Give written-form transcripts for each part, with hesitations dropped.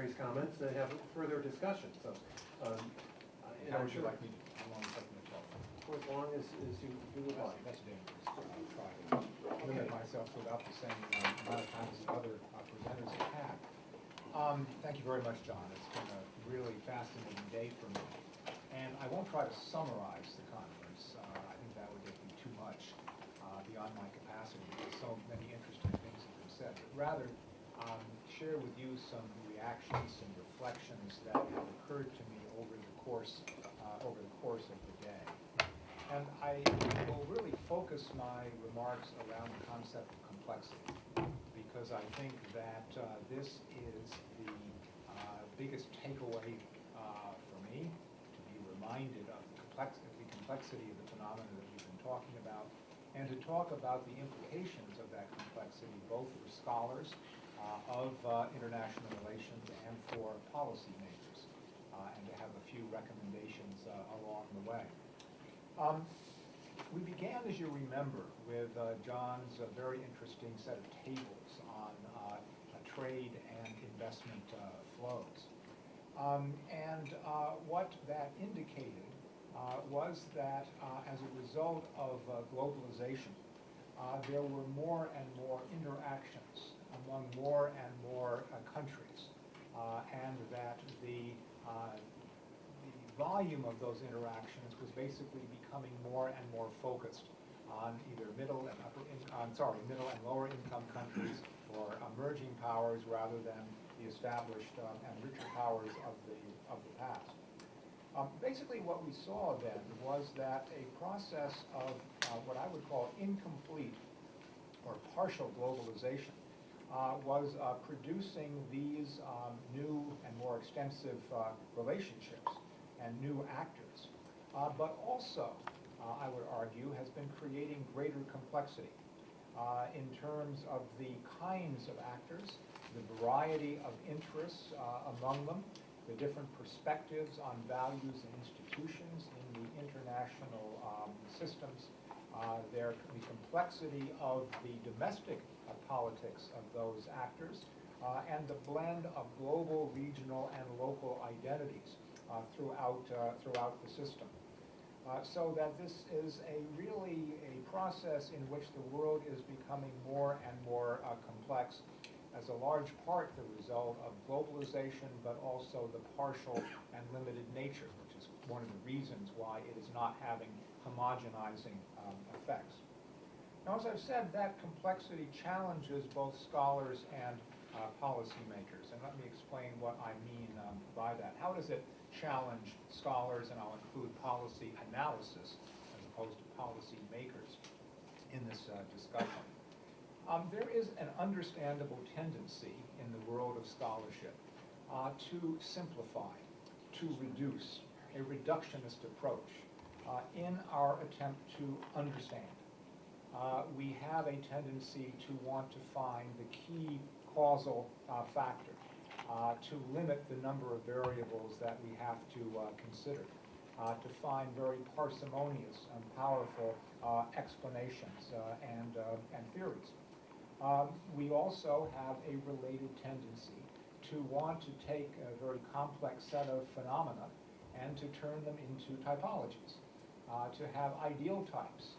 Mary's comments and have further discussion. So, How would you like me to, how long would you like me to talk? for as long as you would like. That's dangerous. I'll try to limit myself to about the same amount of time as the other presenters have had. Thank you very much, John. It's been a really fascinating day for me. And I won't try to summarize the conference. I think that would be too much beyond my capacity. There's so many interesting things that have been said. But rather, share with you some reactions, some reflections that have occurred to me over the course of the day. And I will really focus my remarks around the concept of complexity, because I think that this is the biggest takeaway for me, to be reminded of the complexity of the phenomena that we've been talking about, and to talk about the implications of that complexity, both for scholars of international relations and for policymakers, and to have a few recommendations along the way. We began, as you remember, with John's very interesting set of tables on trade and investment flows. What that indicated was that as a result of globalization, there were more and more interactions among more and more countries, and that the volume of those interactions was basically becoming more and more focused on either middle and lower income countries or emerging powers rather than the established and richer powers of the past. Basically what we saw then was that a process of what I would call incomplete or partial globalization was producing these new and more extensive relationships and new actors, but also, I would argue, has been creating greater complexity in terms of the kinds of actors, the variety of interests among them, the different perspectives on values and institutions in the international systems, the complexity of the domestic politics of those actors, and the blend of global, regional, and local identities throughout the system. So that this is really a process in which the world is becoming more and more complex, as a large part the result of globalization, but also the partial and limited nature, which is one of the reasons why it is not having homogenizing effects. Now, as I've said, that complexity challenges both scholars and policymakers, and let me explain what I mean by that. How does it challenge scholars, and I'll include policy analysis as opposed to policy makers in this discussion? There is an understandable tendency in the world of scholarship to simplify, to reduce, a reductionist approach in our attempt to understand. We have a tendency to want to find the key causal factor, to limit the number of variables that we have to consider, to find very parsimonious and powerful explanations and theories. We also have a related tendency to want to take a very complex set of phenomena and to turn them into typologies, to have ideal types,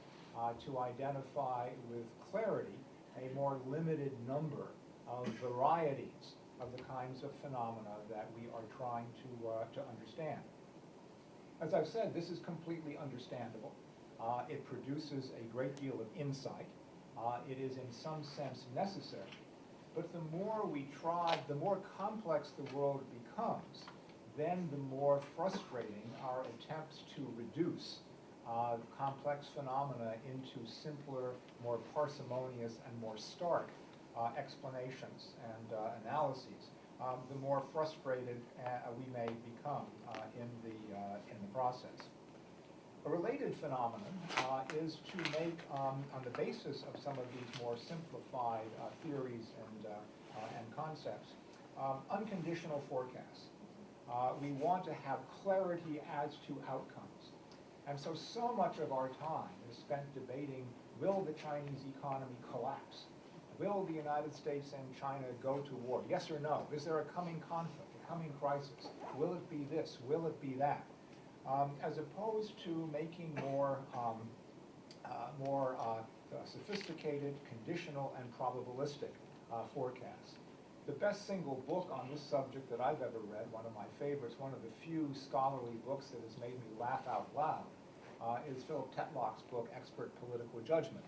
to identify with clarity a more limited number of varieties of the kinds of phenomena that we are trying to understand. As I've said, this is completely understandable. It produces a great deal of insight. It is in some sense necessary. But the more we try, the more complex the world becomes, then the more frustrating our attempts to reduce complex phenomena into simpler, more parsimonious, and more stark explanations and analyses, the more frustrated we may become in the process. A related phenomenon is to make, on the basis of some of these more simplified theories and concepts, unconditional forecasts. We want to have clarity as to outcomes. And so much of our time is spent debating, will the Chinese economy collapse? Will the United States and China go to war? Yes or no? Is there a coming conflict? coming crisis? Will it be this? Will it be that? As opposed to making more sophisticated, conditional, and probabilistic forecasts. The best single book on this subject that I've ever read, one of my favorites, one of the few scholarly books that has made me laugh out loud, is Philip Tetlock's book, Expert Political Judgment,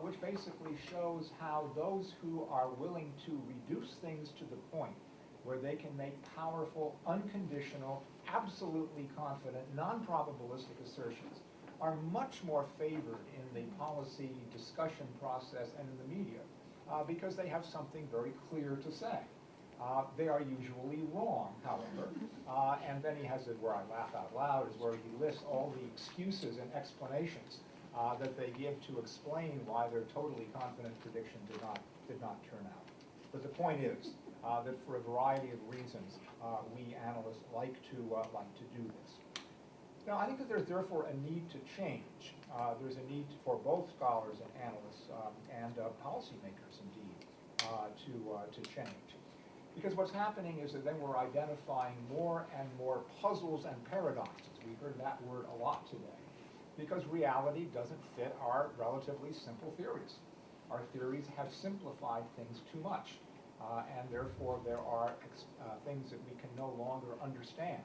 which basically shows how those who are willing to reduce things to the point where they can make powerful, unconditional, absolutely confident, non-probabilistic assertions are much more favored in the policy discussion process and in the media because they have something very clear to say. They are usually wrong, however, and then he has it where I laugh out loud, is where he lists all the excuses and explanations that they give to explain why their totally confident prediction did not turn out. But the point is that for a variety of reasons, we analysts like to do this. Now, I think that there's therefore a need to change. There's a need for both scholars and analysts and policymakers, indeed, to change. Because what's happening is that then we're identifying more and more puzzles and paradoxes. We've heard that word a lot today. Because reality doesn't fit our relatively simple theories. Our theories have simplified things too much. And therefore there are things that we can no longer understand.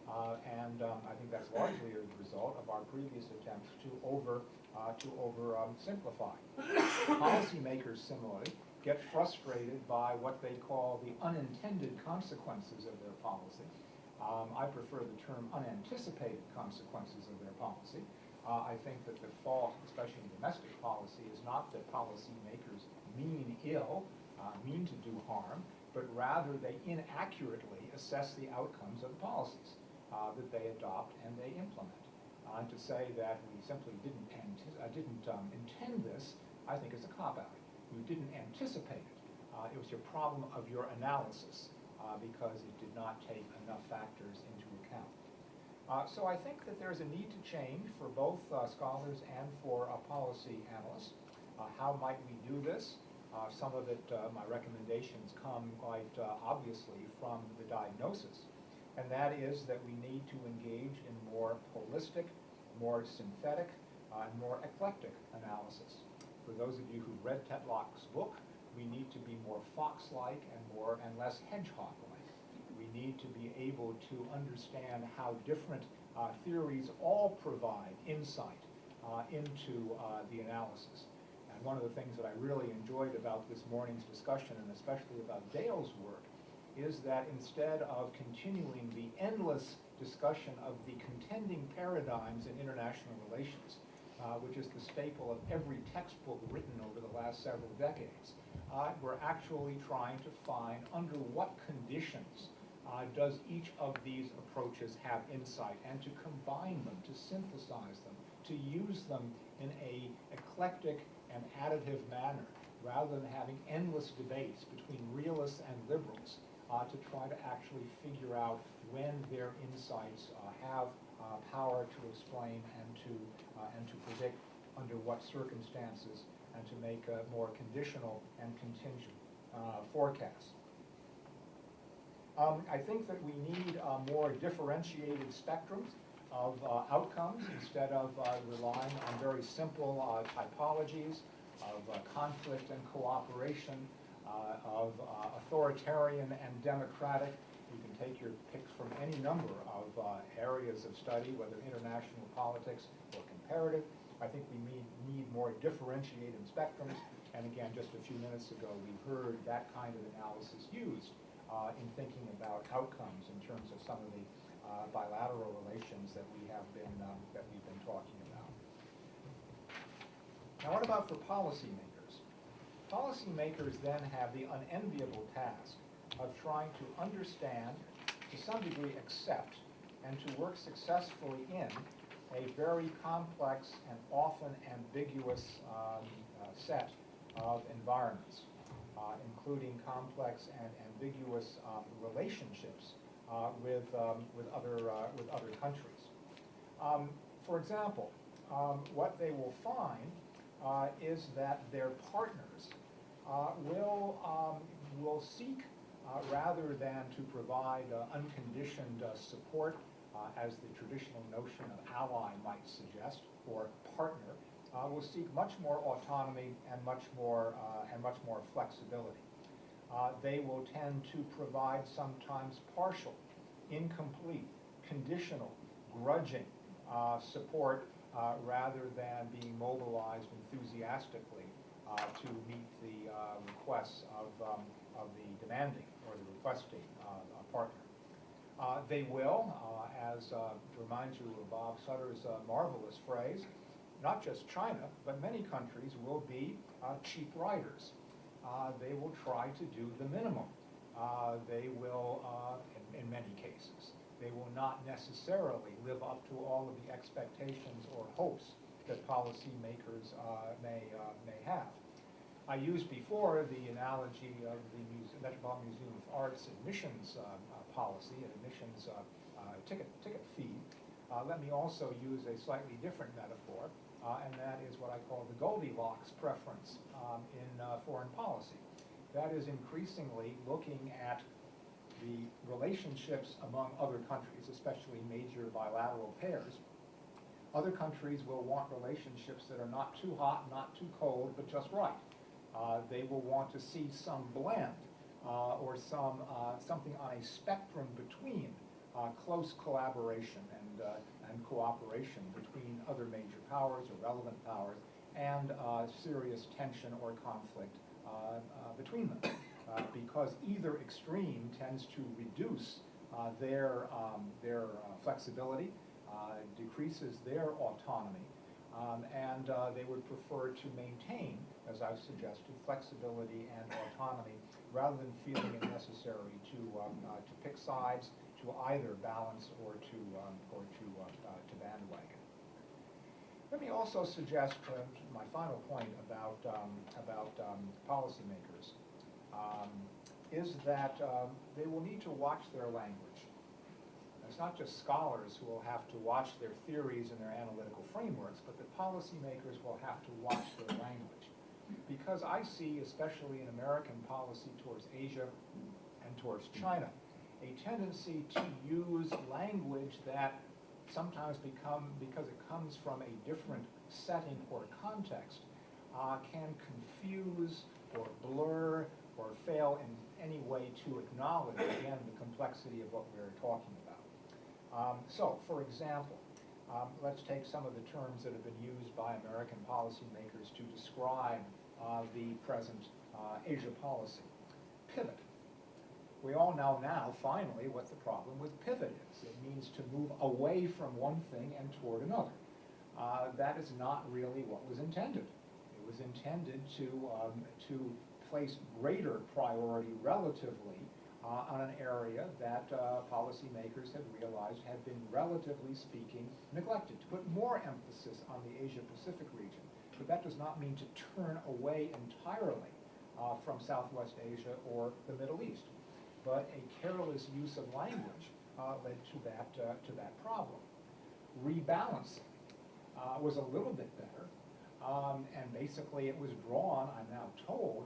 I think that's largely a result of our previous attempts to simplify. Policymakers, similarly, get frustrated by what they call the unintended consequences of their policy. I prefer the term unanticipated consequences of their policy. I think that the fault, especially in domestic policy, is not that policymakers mean ill, mean to do harm, but rather they inaccurately assess the outcomes of the policies that they adopt and they implement. To say that we simply didn't intend this, I think is a cop-out. You didn't anticipate it. It was your problem of your analysis because it did not take enough factors into account. So I think that there's a need to change for both scholars and for policy analysts. How might we do this? Some of it, my recommendations come quite obviously from the diagnosis. And that is that we need to engage in more holistic, more synthetic, and more eclectic analysis. For those of you who've read Tetlock's book, we need to be more fox-like and less hedgehog-like. We need to be able to understand how different theories all provide insight into the analysis. And one of the things that I really enjoyed about this morning's discussion, and especially about Dale's work, is that instead of continuing the endless discussion of the contending paradigms in international relations, which is the staple of every textbook written over the last several decades, we're actually trying to find under what conditions does each of these approaches have insight, and to combine them, to synthesize them, to use them in a eclectic and additive manner, rather than having endless debates between realists and liberals, to try to actually figure out when their insights have power to explain and to predict under what circumstances, and to make more conditional and contingent forecasts. I think that we need more differentiated spectrums of outcomes instead of relying on very simple typologies of conflict and cooperation, of authoritarian and democratic. You can take your picks from any number of areas of study, whether international politics or comparative. I think we need more differentiated spectrums. And again, just a few minutes ago, we heard that kind of analysis used in thinking about outcomes in terms of some of the bilateral relations that we've been talking about. Now, what about for policymakers? Policymakers then have the unenviable task of trying to understand, to some degree accept, and to work successfully in a very complex and often ambiguous set of environments, including complex and ambiguous relationships with other countries. For example, what they will find is that their partners will seek rather than to provide unconditioned support, as the traditional notion of ally might suggest, or partner, will seek much more autonomy and much more flexibility. They will tend to provide sometimes partial, incomplete, conditional, grudging support rather than being mobilized enthusiastically to meet the requests of the demanding or the requesting partner. They will, to remind you of Bob Sutter's marvelous phrase, not just China, but many countries will be cheap riders. They will try to do the minimum. They will, in many cases, they will not necessarily live up to all of the expectations or hopes that policymakers may have. I used before the analogy of the Metropolitan Museum of Art's admissions policy and admissions ticket fee. Let me also use a slightly different metaphor, and that is what I call the Goldilocks preference in foreign policy. That is increasingly looking at the relationships among other countries, especially major bilateral pairs. Other countries will want relationships that are not too hot, not too cold, but just right. They will want to see some blend or something on a spectrum between close collaboration and cooperation between other major powers or relevant powers and serious tension or conflict between them. Because either extreme tends to reduce their flexibility, decreases their autonomy, and they would prefer to maintain, as I've suggested, flexibility and autonomy rather than feeling it necessary to pick sides, to either balance or to bandwagon. Let me also suggest my final point about policymakers is that they will need to watch their language. It's not just scholars who will have to watch their theories and their analytical frameworks, but the policymakers will have to watch their language. Because I see, especially in American policy towards Asia and towards China, a tendency to use language that sometimes because it comes from a different setting or context, can confuse or blur or fail in any way to acknowledge, again, the complexity of what we're talking about. So, for example, let's take some of the terms that have been used by American policymakers to describe the present Asia policy. Pivot. We all know now, finally, what the problem with pivot is. It means to move away from one thing and toward another. That is not really what was intended. It was intended to place greater priority relatively on an area that policymakers have realized had been, relatively speaking, neglected, to put more emphasis on the Asia-Pacific region. But that does not mean to turn away entirely from Southwest Asia or the Middle East. But a careless use of language led to that problem. Rebalancing was a little bit better, and basically it was drawn, I'm now told,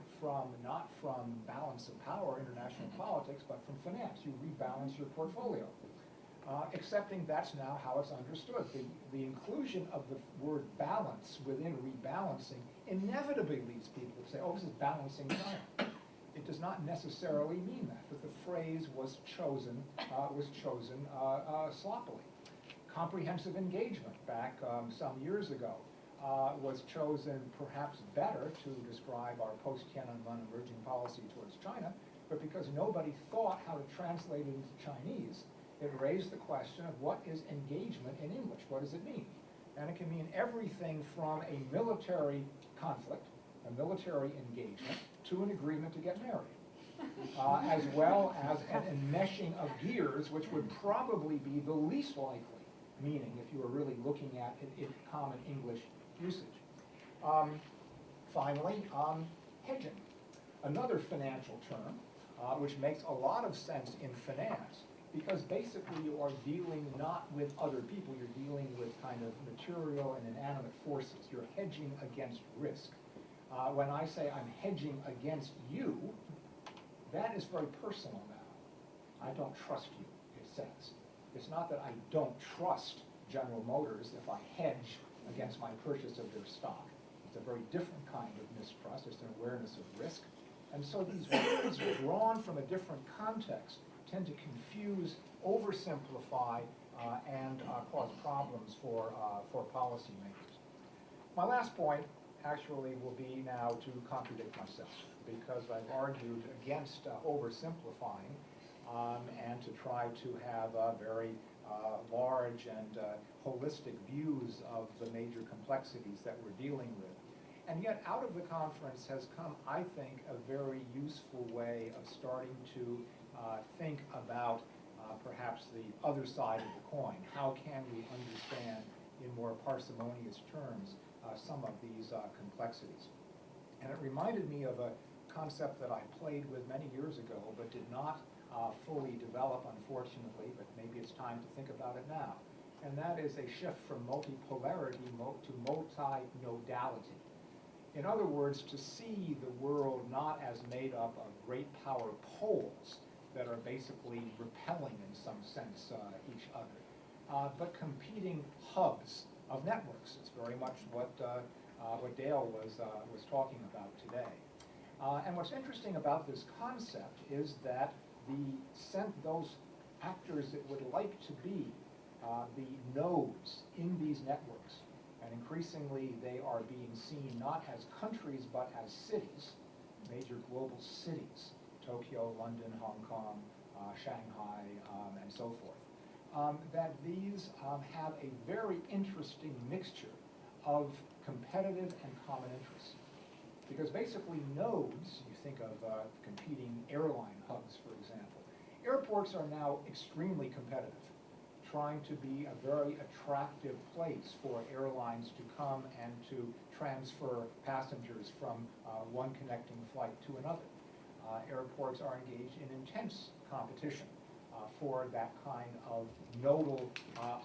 not from balance of power, international politics, but from finance. You rebalance your portfolio. Accepting that's now how it's understood. The inclusion of the word balance within rebalancing inevitably leads people to say, oh, this is balancing China. It does not necessarily mean that, but the phrase was chosen sloppily. Comprehensive engagement back some years ago was chosen perhaps better to describe our post-Tiananmen emerging policy towards China, but because nobody thought how to translate it into Chinese, it raised the question of what is engagement in English? What does it mean? And it can mean everything from a military conflict, a military engagement, to an agreement to get married, as well as an enmeshing of gears, which would probably be the least likely meaning if you were really looking at it in common English usage. Finally, hedging, another financial term, which makes a lot of sense in finance, because basically you are dealing not with other people, you're dealing with kind of material and inanimate forces. You're hedging against risk. When I say I'm hedging against you, That is very personal now. I don't trust you, it says. It's not that I don't trust General Motors if I hedge against my purchase of their stock. It's a very different kind of mistrust. It's an awareness of risk. And so these words drawn from a different context tend to confuse, oversimplify, and cause problems for policymakers. My last point actually will be now to contradict myself, because I've argued against oversimplifying and to try to have very large and holistic views of the major complexities that we're dealing with. And yet out of the conference has come, I think, a very useful way of starting to think about perhaps the other side of the coin. How can we understand in more parsimonious terms some of these complexities? And it reminded me of a concept that I played with many years ago, but did not fully develop, unfortunately, but maybe it's time to think about it now. And that is a shift from multipolarity to multi-nodality. In other words, to see the world not as made up of great power poles that are basically repelling in some sense each other, but competing hubs of networks. It's very much what Dale was talking about today. And what's interesting about this concept is that those actors that would like to be the nodes in these networks, and increasingly they are being seen not as countries but as cities, major global cities, Tokyo, London, Hong Kong, Shanghai, and so forth, that these have a very interesting mixture of competitive and common interests. Because basically nodes, you think of competing airline hubs, for example. Airports are now extremely competitive, trying to be a very attractive place for airlines to come and to transfer passengers from one connecting flight to another. Airports are engaged in intense competition for that kind of nodal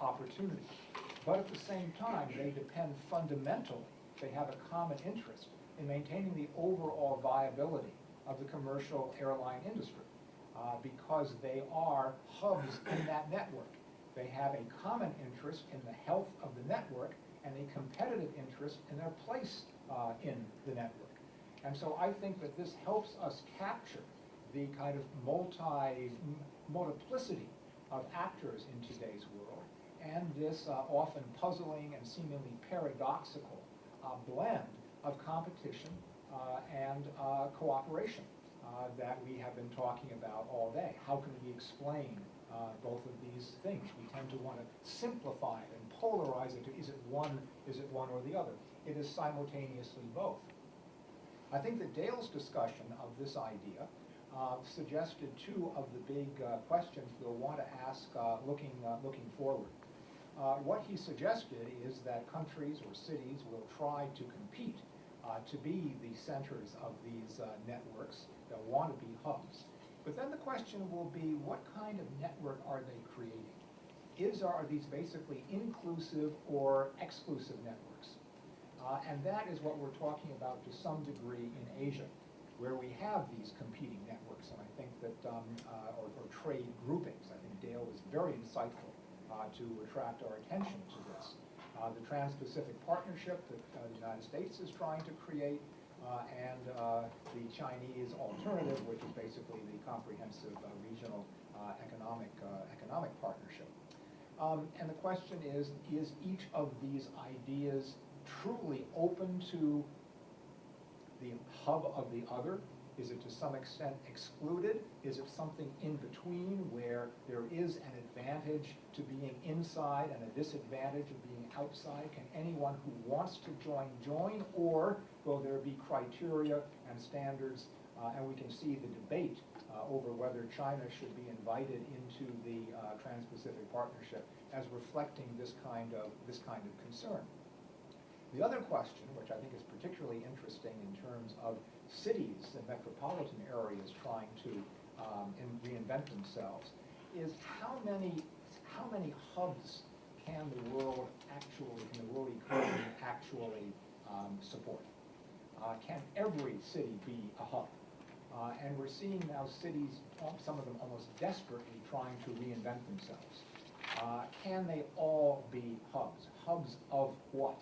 opportunity. But at the same time, they depend fundamentally, they have a common interest in maintaining the overall viability of the commercial airline industry because they are hubs in that network. They have a common interest in the health of the network and a competitive interest in their place in the network. And so I think that this helps us capture the kind of multiplicity of actors in today's world and this often puzzling and seemingly paradoxical blend of competition and cooperation that we have been talking about all day. How can we explain both of these things? We tend to want to simplify it and polarize it to is it one or the other? It is simultaneously both. I think that Dale's discussion of this idea suggested two of the big questions we'll want to ask looking forward. What he suggested is that countries or cities will try to compete to be the centers of these networks that want to be hubs. But then the question will be, what kind of network are they creating? Are these basically inclusive or exclusive networks? And that is what we're talking about to some degree in Asia, where we have these competing networks, and I think that, or trade groupings. I think Dale was very insightful to attract our attention to this. The Trans-Pacific Partnership that the United States is trying to create, and the Chinese alternative, which is basically the comprehensive regional economic partnership. And the question is each of these ideas truly open to the hub of the other? Is it to some extent excluded? Is it something in between where there is an advantage to being inside and a disadvantage of being outside? Can anyone who wants to join, or will there be criteria and standards? And we can see the debate over whether China should be invited into the Trans-Pacific Partnership as reflecting this kind of concern. The other question, which I think is particularly interesting in terms of cities and metropolitan areas trying to reinvent themselves, is how many hubs can the world economy actually support? Can every city be a hub? And we're seeing now cities, some of them almost desperately trying to reinvent themselves. Can they all be hubs? Hubs of what?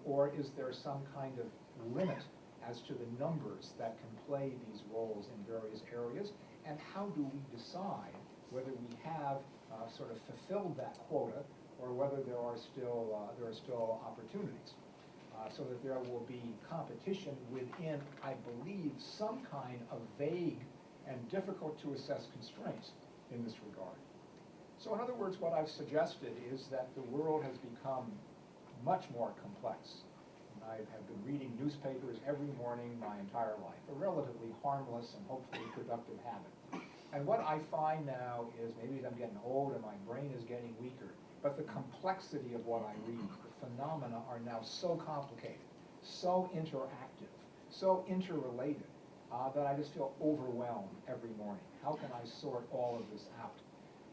Or is there some kind of limit as to the numbers that can play these roles in various areas? And how do we decide whether we have sort of fulfilled that quota, or whether there are still opportunities? So that there will be competition within, I believe, some kind of vague and difficult to assess constraints in this regard. So in other words, what I've suggested is that the world has become much more complex. I have been reading newspapers every morning my entire life, a relatively harmless and hopefully productive habit. And what I find now is, maybe I'm getting old and my brain is getting weaker, but the complexity of what I read, the phenomena are now so complicated, so interactive, so interrelated, that I just feel overwhelmed every morning. How can I sort all of this out?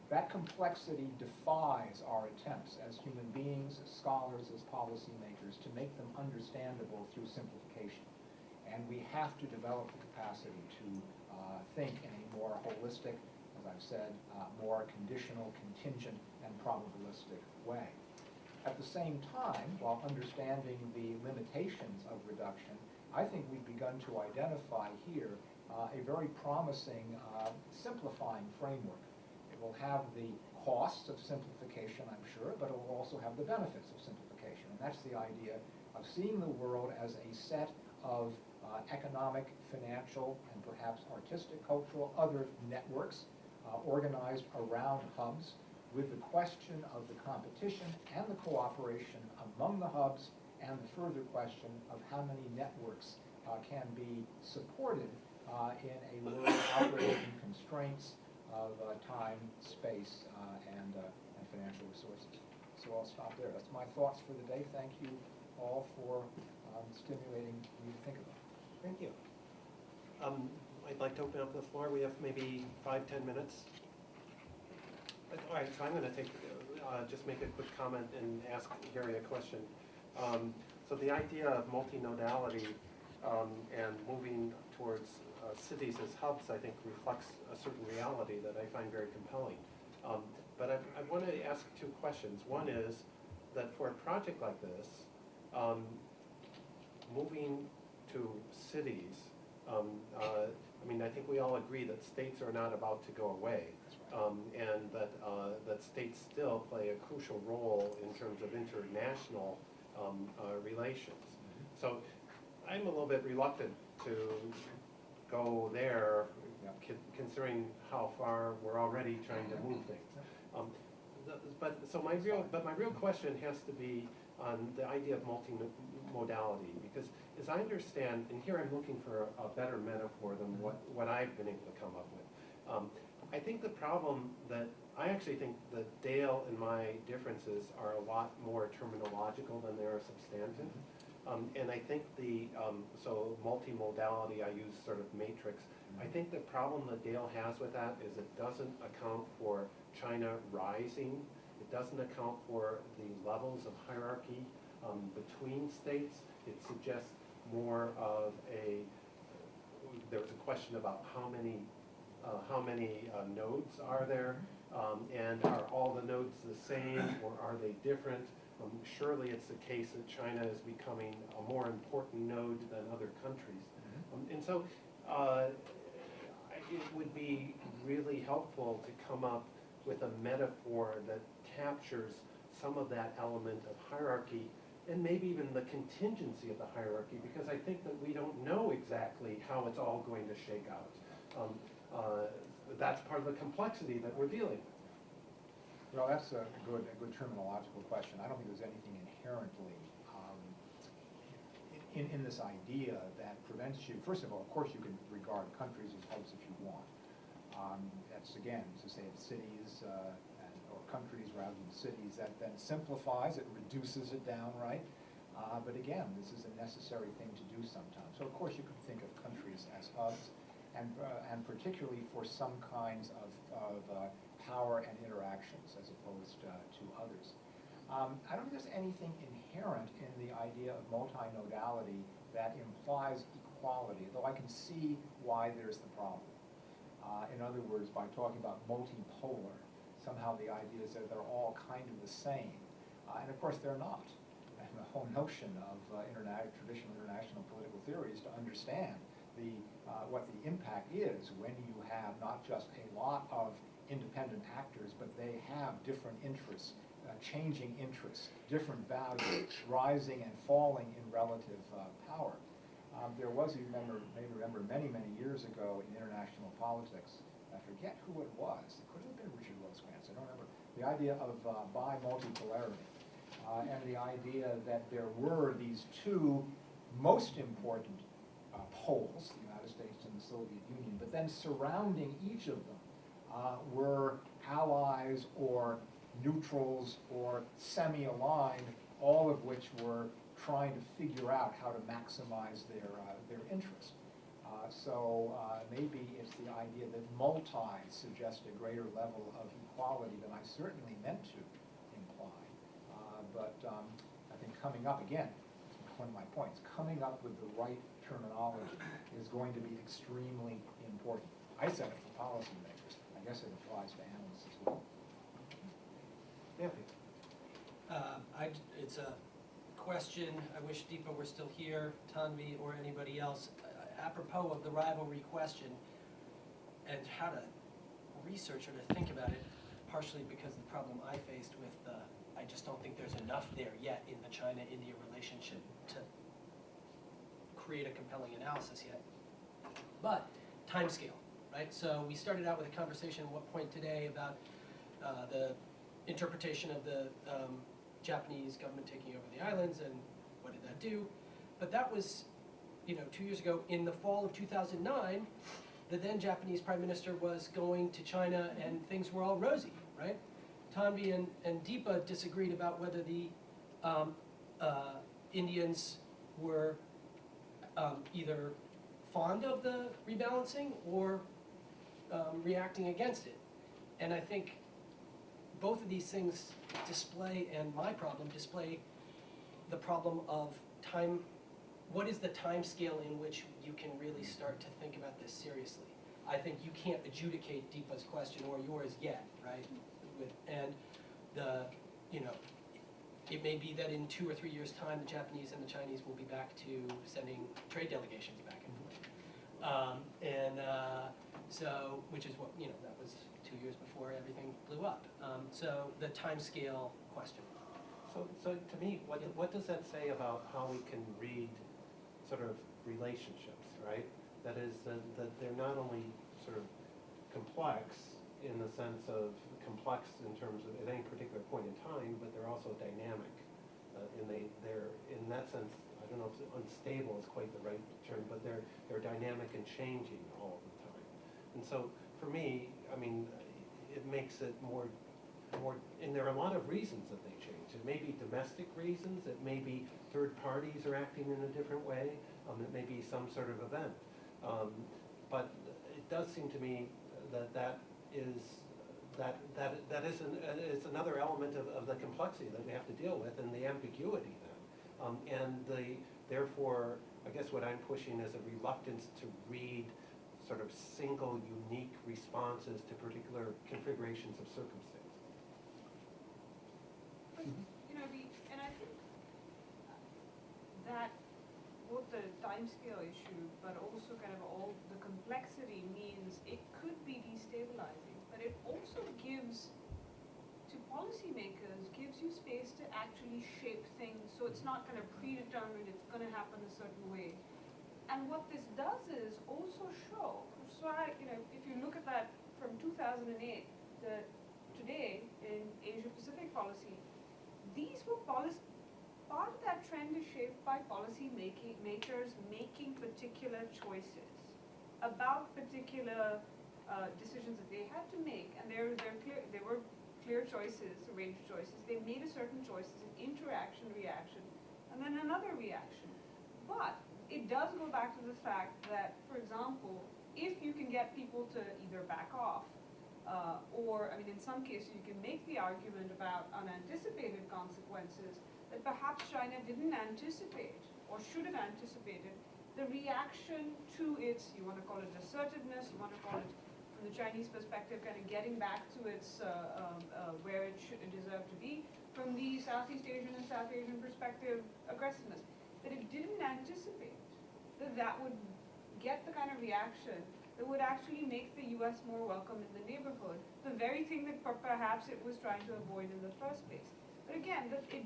That complexity defies our attempts as human beings, as scholars, as policymakers, to make them understandable through simplification. And we have to develop the capacity to think in a more holistic, as I've said, more conditional, contingent, and probabilistic way. At the same time, while understanding the limitations of reduction, I think we've begun to identify here a very promising simplifying framework. It will have the costs of simplification, I'm sure, but it will also have the benefits of simplification. And that's the idea of seeing the world as a set of economic, financial, and perhaps artistic, cultural, other networks organized around hubs, with the question of the competition and the cooperation among the hubs, and the further question of how many networks can be supported in a world operating constraints of time, space, and financial resources. So I'll stop there. That's my thoughts for the day. Thank you all for stimulating me to think about it. Thank you. I'd like to open up the floor. We have maybe 5-10 minutes. All right, so I'm going to just make a quick comment and ask Gary a question. So the idea of multimodality and moving towards cities as hubs, I think, reflects a certain reality that I find very compelling. But I want to ask two questions. One is that for a project like this, moving to cities, I mean, I think we all agree that states are not about to go away, and that states still play a crucial role in terms of international relations. So I'm a little bit reluctant to go there, considering how far we're already trying to move things. But my real question has to be on the idea of multimodality, because as I understand, and here I'm looking for a better metaphor than what I've been able to come up with. I think the problem that, I actually think that Dale and my differences are a lot more terminological than they are substantive. And I think so multimodality, I use sort of matrix. I think the problem that Dale has with that is it doesn't account for China rising. It doesn't account for the levels of hierarchy between states. It suggests more of there was a question about how many nodes are there, and are all the nodes the same, or are they different? Surely it's the case that China is becoming a more important node than other countries. And so it would be really helpful to come up with a metaphor that captures some of that element of hierarchy, and maybe even the contingency of the hierarchy, because I think that we don't know exactly how it's all going to shake out. That's part of the complexity that we're dealing with. Well, that's a good terminological question. I don't think there's anything inherently in this idea that prevents you. First of all, of course, you can regard countries as hubs if you want. That's, again, to say that cities or countries rather than cities, that then simplifies it, reduces it down, right? But again, this is a necessary thing to do sometimes. So of course you could think of countries as hubs, and particularly for some kinds of power and interactions as opposed to others. I don't think there's anything inherent in the idea of multimodality that implies equality, though I can see why there's the problem. In other words, by talking about multipolar, somehow the idea is that they're all kind of the same. And of course they're not. And the whole notion of traditional international political theory is to understand what the impact is when you have not just a lot of independent actors, but they have different interests, changing interests, different values, rising and falling in relative power. There was, you may remember many, many years ago in international politics, I forget who it was, it could have been Richard Rosecrans, I don't remember, the idea of bi-multipolarity, and the idea that there were these two most important poles, the United States and the Soviet Union, but then surrounding each of them were allies or neutrals or semi-aligned, all of which were trying to figure out how to maximize their interest. So maybe it's the idea that multi suggests a greater level of equality than I certainly meant to imply. But I think coming up, again, one of my points, coming up with the right terminology is going to be extremely important. I said it for policymakers. I guess it applies to analysts as well. Yeah. It's a question, I wish Deepa were still here, Tanvi or anybody else, apropos of the rivalry question and how to research or to think about it, partially because of the problem I faced with, I just don't think there's enough there yet in the China-India relationship to create a compelling analysis yet. But timescale, right? So we started out with a conversation at what point today about the interpretation of the Japanese government taking over the islands and what did that do. But that was, 2 years ago. In the fall of 2009, the then Japanese Prime Minister was going to China and things were all rosy, right? Tanvi and Deepa disagreed about whether the Indians were either fond of the rebalancing or reacting against it. And I think both of these things display, and my problem display, the problem of time. What is the time scale in which you can really start to think about this seriously? I think you can't adjudicate Deepa's question or yours yet, right? It may be that in 2 or 3 years' time, the Japanese and the Chinese will be back to sending trade delegations back and forth. So, which is what, that was 2 years before everything blew up. So the time scale question. So to me, what does that say about how we can read sort of relationships, right? That is, that they're not only sort of complex in the sense of complex in terms of at any particular point in time, but they're also dynamic. They're in that sense, I don't know if unstable is quite the right term, but they're dynamic and changing all the time. And so for me, I mean, it makes it more, and there are a lot of reasons that they change. It may be domestic reasons, it may be third parties are acting in a different way, it may be some sort of event. But it does seem to me that is another element of the complexity that we have to deal with, and the ambiguity then. Therefore, I guess what I'm pushing is a reluctance to read sort of single, unique responses to particular configurations of circumstance. But, and I think that both the timescale issue, but also kind of all the complexity means it could be destabilizing, but it also gives to policymakers, gives you space to actually shape things, so it's not kind of predetermined, it's going to happen a certain way. And what this does is also show, so if you look at that from 2008 to today in Asia-Pacific policy, these were part of that trend is shaped by makers making particular choices about particular decisions that they had to make, and there were clear choices, a range of choices. They made a certain choices, an interaction, reaction, and then another reaction. But it does go back to the fact that, for example, if you can get people to either back off, or, in some cases you can make the argument about unanticipated consequences that perhaps China didn't anticipate or should have anticipated, the reaction to its, you want to call it assertiveness, you want to call it, from the Chinese perspective, kind of getting back to its, where it deserved to be, from the Southeast Asian and South Asian perspective, aggressiveness. That it didn't anticipate that that would get the kind of reaction that would actually make the US more welcome in the neighborhood, the very thing that perhaps it was trying to avoid in the first place. But again, it can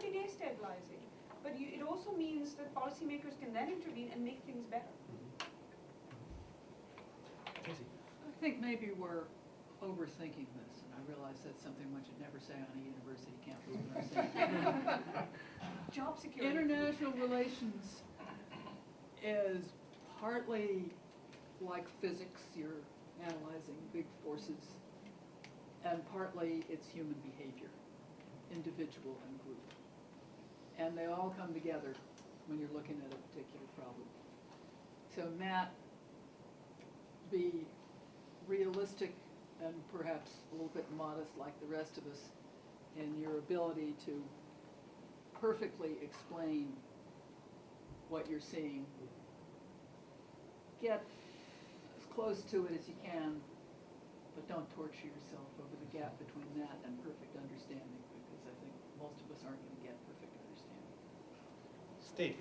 be destabilizing, but it also means that policymakers can then intervene and make things better. I think maybe we're overthinking this, and I realize that's something one should never say on a university campus. But I'm saying Job security. international relations is partly like physics, you're analyzing big forces, and partly it's human behavior, individual and group. And they all come together when you're looking at a particular problem. So Matt, be realistic and perhaps a little bit modest like the rest of us in your ability to perfectly explain what you're seeing. Get as close to it as you can, but don't torture yourself over the gap between that and perfect understanding, because I think most of us aren't going to get perfect understanding. Steve.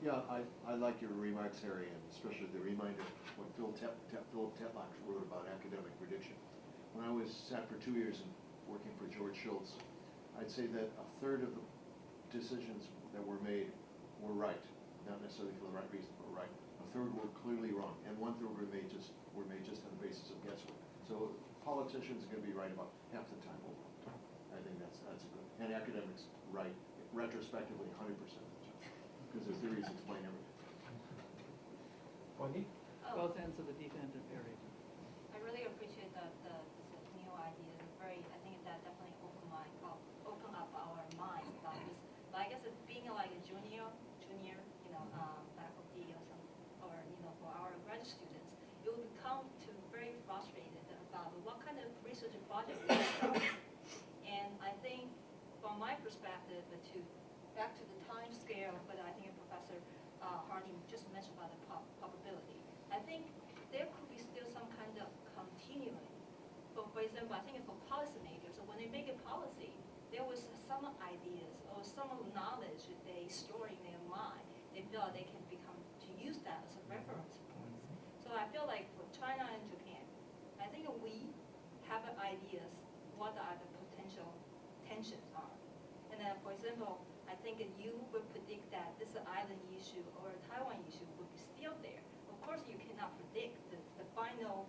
Yeah, I like your remarks, Harry, and especially the reminder what Philip Tetlock wrote about academic prediction. When I was sat for 2 years and working for George Shultz, I'd say that a third of the decisions that were made were right, not necessarily for the right reason, but right. A third were clearly wrong, and 1/3 were made just on the basis of guesswork. So politicians are going to be right about half the time over. I think that's a good. And academics right retrospectively 100% of the time, because their theories explain everything. Wendy? Both ends of the dependent variable. I really appreciate that this new idea. I think that definitely open up our minds about this. But I guess it's being like a junior, faculty or some, or for our graduate students, it will become very frustrated about what kind of research project we start. And I think, from my perspective, back to the time scale, but I think Professor Harding just mentioned about the probability. I think there could be still some kind of continuing. For example, I think for policymakers, when they make a policy, there was some ideas or some knowledge that they store in their mind. They feel they can to use that as a reference point. So I feel like for China and Japan, I think we have ideas what are the potential tensions are. And then, for example, I think you would predict that this island issue or Taiwan issue would be still there. Of course, you cannot predict the final,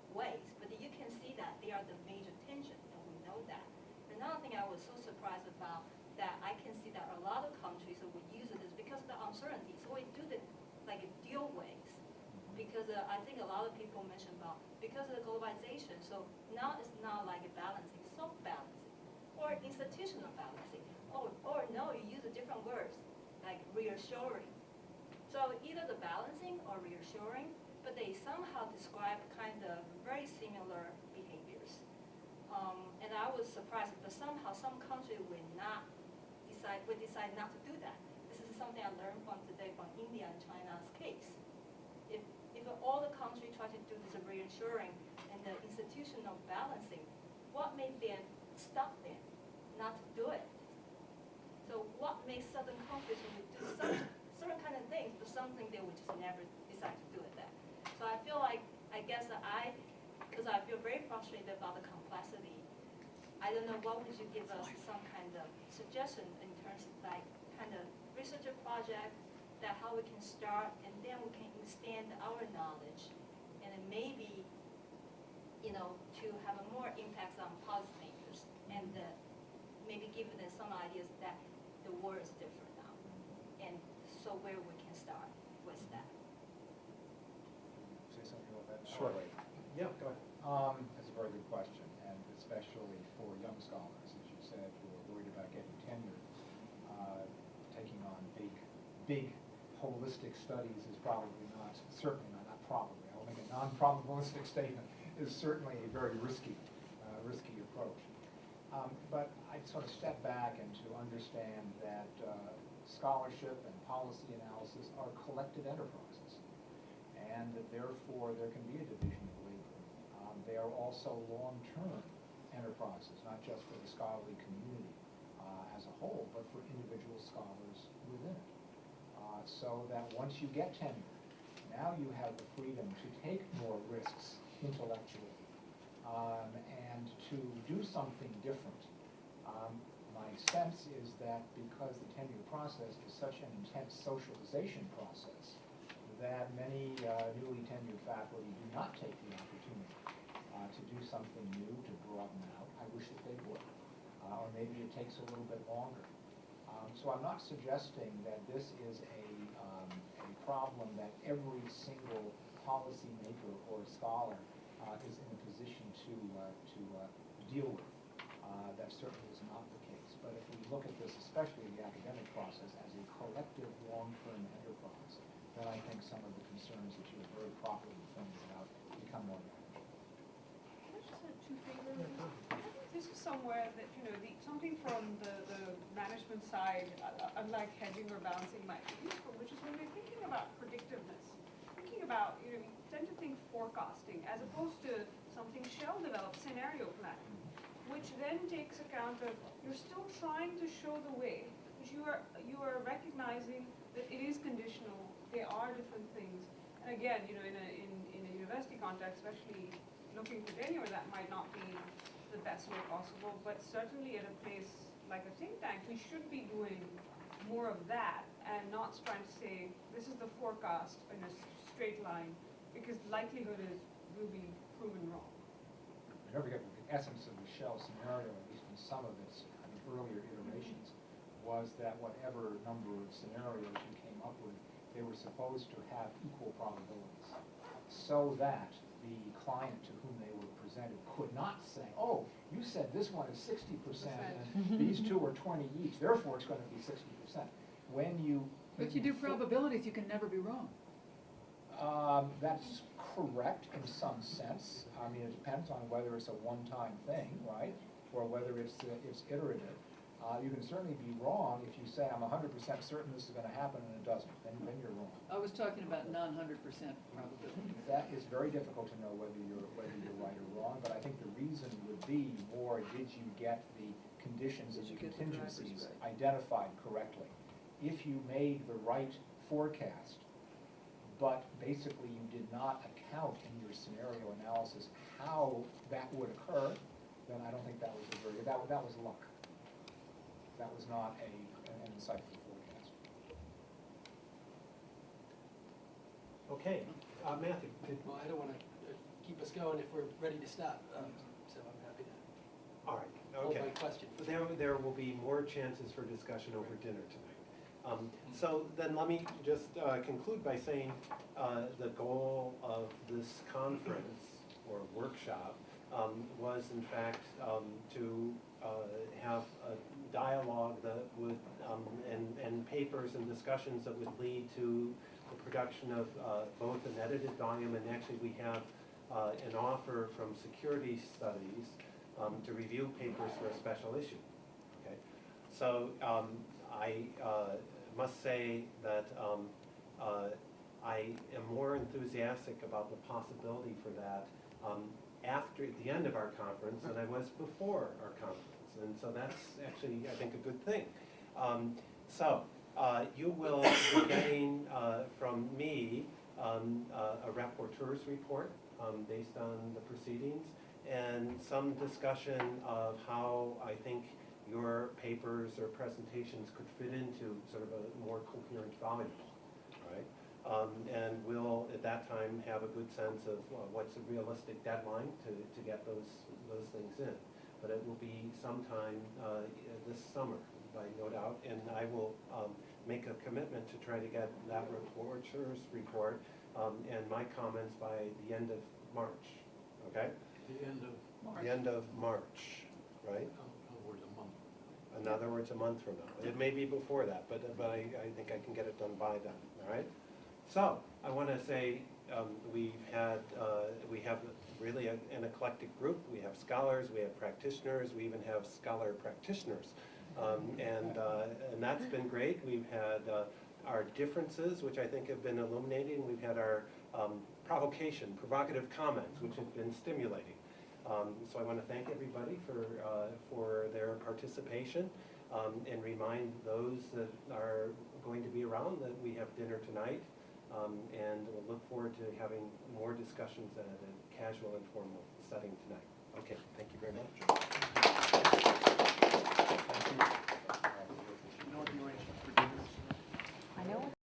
ways, but you can see that they are the major tension, and we know that. Another thing I was so surprised about that I can see that a lot of countries would use this because of the uncertainty. So we do the dual ways. Because I think a lot of people mentioned about because of the globalization. So now it's not like a balancing, soft balancing, or institutional balancing. Or no, you use a different words like reassuring. So either the balancing or reassuring, but they somehow describe kind of very similar behaviors. And I was surprised, but somehow some countries will decide not to do that. This is something I learned from today from India and China's case. If all the countries try to do this reassuring and the institutional balancing, what made them stop them not to do it? So what makes certain countries do certain kind of things, but something they would just never decide to do it that. So I feel like, because I feel very frustrated about the complexity, I don't know, what would you give us some kind of suggestion in terms of kind of research project that how we can start and then we can extend our knowledge and then maybe, to have a more impact on policymakers and maybe give them some ideas that the world is different now. And so where we can start with that. Say something about that? Sure. Yeah, go ahead. That's a very good question, and especially for young scholars, as you said, who are worried about getting tenure. Taking on big holistic studies is certainly not probably. I'll make a non-probabilistic statement, is certainly a very risky approach. But I'd sort of step back and to understand that scholarship and policy analysis are collective enterprises, and that therefore there can be a division of labor. They are also long-term enterprises, not just for the scholarly community as a whole, but for individual scholars within it. So that once you get tenure, now you have the freedom to take more risks intellectually and to do something different. My sense is that because the tenure process is such an intense socialization process, that many newly tenured faculty do not take the opportunity to do something new, to broaden out. I wish that they would. Or maybe it takes a little bit longer. So I'm not suggesting that this is a problem that every single policymaker or scholar is in a position to deal with. That certainly is not the case. But if we look at this, especially the academic process, as a collective long-term enterprise, then I think some of the concerns that you have very properly pointed out become more manageable. Can I just add two things? I think this is somewhere that, something from the management side, unlike hedging or balancing, might be useful, which is when we're thinking about predictiveness, thinking about, we tend to think forecasting as opposed to something Shell developed, scenario planning, which then takes account of, you're still trying to show the way, but you are recognizing that it is conditional, there are different things. And again, in a university context, especially looking for tenure, that might not be the best way possible, but certainly at a place like a think tank, we should be doing more of that and not trying to say, this is the forecast in a straight line, because likelihood is will be proven wrong. Don't forget that the essence of the Shell scenario, at least in some of its earlier iterations, was that whatever number of scenarios you came up with, they were supposed to have equal probabilities, so that the client to whom they were presented could not say, oh, you said this one is 60% and these two are 20 each, therefore it's going to be 60%. When you... But you do probabilities, you can never be wrong. That's correct in some sense. I mean, it depends on whether it's a one-time thing, right, or whether it's iterative. You can certainly be wrong if you say, I'm 100% certain this is going to happen, and it doesn't. Then you're wrong. I was talking about non-100% probability. That is very difficult to know whether you're right or wrong, but I think the reason would be more, did you get the conditions and the contingencies identified correctly? If you made the right forecast, but basically you did not account in your scenario analysis how that would occur, then I don't think that was that was luck. That was not an insightful forecast. Okay, Matthew. Well, I don't want to keep us going if we're ready to stop, so I'm happy to All right, hold okay. my question. There will be more chances for discussion over dinner tonight. So then let me just conclude by saying the goal of this conference or workshop was in fact to have a dialogue that would, and papers and discussions that would lead to the production of both an edited volume, and actually we have an offer from Security Studies to review papers for a special issue. Okay, so I must say that I am more enthusiastic about the possibility for that after the end of our conference than I was before our conference. And so that's actually, I think, a good thing. You will be getting from me a rapporteur's report based on the proceedings and some discussion of how I think your papers or presentations could fit into sort of a more coherent volume, right? And we'll, at that time, have a good sense of what's a realistic deadline to get those things in. But it will be sometime this summer, by no doubt, and I will make a commitment to try to get that rapporteur's report and my comments by the end of March, okay? The end of March. The end of March, right? In other words, a month. In other words, a month from now. It may be before that, but I think I can get it done by then, all right? So, I want to say we have really an eclectic group. We have scholars, we have practitioners, we even have scholar practitioners And that's been great. We've had our differences, which I think have been illuminating. We've had our provocative comments, which have been stimulating. So I want to thank everybody for their participation, and remind those that are going to be around that we have dinner tonight, and we'll look forward to having more discussions at a casual, informal setting tonight. Okay, thank you very much.